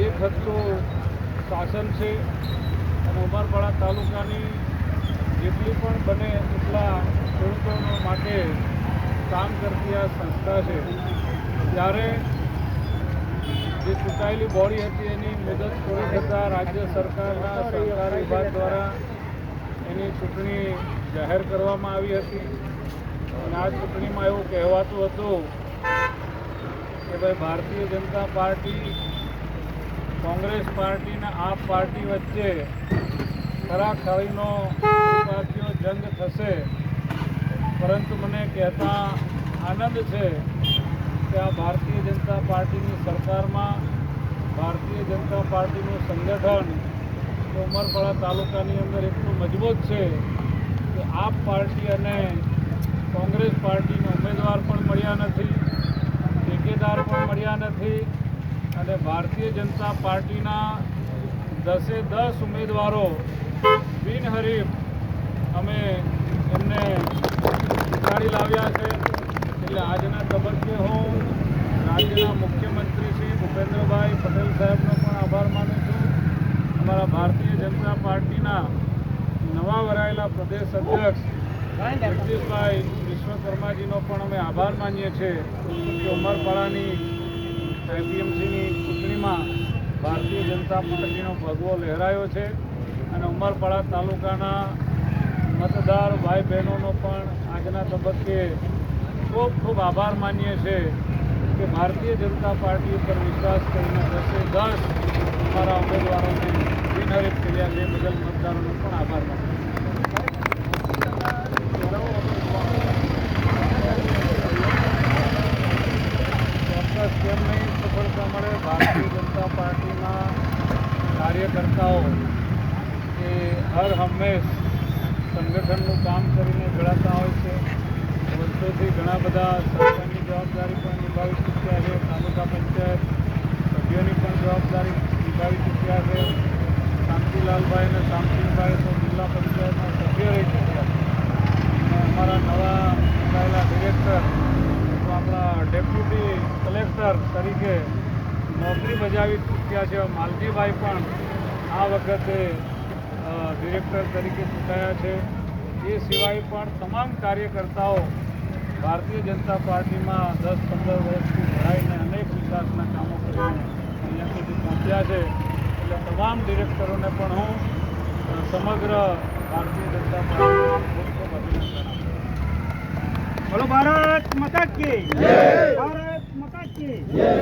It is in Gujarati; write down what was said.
એક હદનું શાસન છે અને ઉમરપાડા તાલુકાની જેટલી પણ બને એટલા ખેડૂતો માટે કામ કરતી આ સંસ્થા છે. ત્યારે જે ચૂંટાયેલી બોડી હતી એની મુદત પૂરી થતાં રાજ્ય સરકારના સહકાર વિભાગ દ્વારા એની ચૂંટણી જાહેર કરવામાં આવી હતી અને આ ચૂંટણીમાં એવું કહેવાતું હતું કે ભાઈ ભારતીય જનતા પાર્ટી કોંગ્રેસ પાર્ટી અને આપ પાર્ટી વચ્ચે ખરાખરીનો ઉપાધ્યો જંગ થશે. પરંતુ મને કહેતા આનંદ છે કે આ ભારતીય જનતા પાર્ટીની સરકારમાં ભારતીય જનતા પાર્ટીનું સંગઠન ઉમરપાડા તાલુકાની અંદર એટલું મજબૂત છે કે આપ પાર્ટી અને કોંગ્રેસ પાર્ટીના ઉમેદવાર પણ મળ્યા નથી, ઠેકેદાર પણ મળ્યા નથી અને ભારતીય જનતા પાર્ટીના 10 ઉમેદવારો બિનહરીફ અમે એમને ઉતારી લાવ્યા છે. એટલે આજના તબક્કે હું રાજ્યના મુખ્યમંત્રી શ્રી ભૂપેન્દ્રભાઈ પટેલ સાહેબનો પણ આભાર માનું છું. અમારા ભારતીય જનતા પાર્ટીના નવા વરાયેલા પ્રદેશ અધ્યક્ષ જગદીશભાઈ વિશ્વકર્માજીનો પણ અમે આભાર માનીએ છીએ કે ઉમરપાડાની એપીએમસીની ચૂંટણીમાં ભારતીય જનતા પાર્ટીનો ભગવો લહેરાયો છે અને ઉમરપાડા તાલુકાના મતદાર ભાઈ બહેનોનો પણ આજના તબક્કે ખૂબ ખૂબ આભાર માનીએ છીએ કે ભારતીય જનતા પાર્ટી ઉપર વિશ્વાસ કરીને 10 અમારા ઉમેદવારોને બિનહરીફ કર્યા છે. બદલ મતદારોનો પણ આભાર માનીએ. ચોક્કસ કેમ નહીં સફળતા મળે. ભારતીય જનતા પાર્ટીના કાર્યકર્તાઓ એ હર હંમેશ સંગઠનનું કામ કરીને જોડાતા હોય છે. વર્ષોથી ઘણા બધા સરકારની જવાબદારી પણ નિભાવી ચૂક્યા છે. તાલુકા પંચાયત સભ્યોની પણ જવાબદારી નિભાવી ચૂક્યા છે. શાંતિલાલભાઈ અને શામસિંહભાઈ તો જિલ્લા પંચાયતના સભ્ય રહી ચૂક્યા છે અને અમારા નવા ચૂંટાયેલા ડિરેક્ટર તો આપણા ડેપ્યુટી કલેક્ટર તરીકે નોકરી બજાવી ચૂક્યા છે. માલજીભાઈ પણ આ વખતે ડિરેક્ટર તરીકે ચૂંટાયા છે. એ સિવાય પણ તમામ કાર્યકર્તાઓ ભારતીય જનતા પાર્ટીમાં 10-15 વર્ષથી જોડાઈને અનેક વિકાસના કામો કરીને અહીંયા સુધી પહોંચ્યા છે. એટલે તમામ ડિરેક્ટરોને પણ હું સમગ્ર ભારતીય જનતા પાર્ટીનો ખૂબ ખૂબ અભિનંદન આપું. બોલો ભારત માતા કી જય. ભારત માતા કી જય.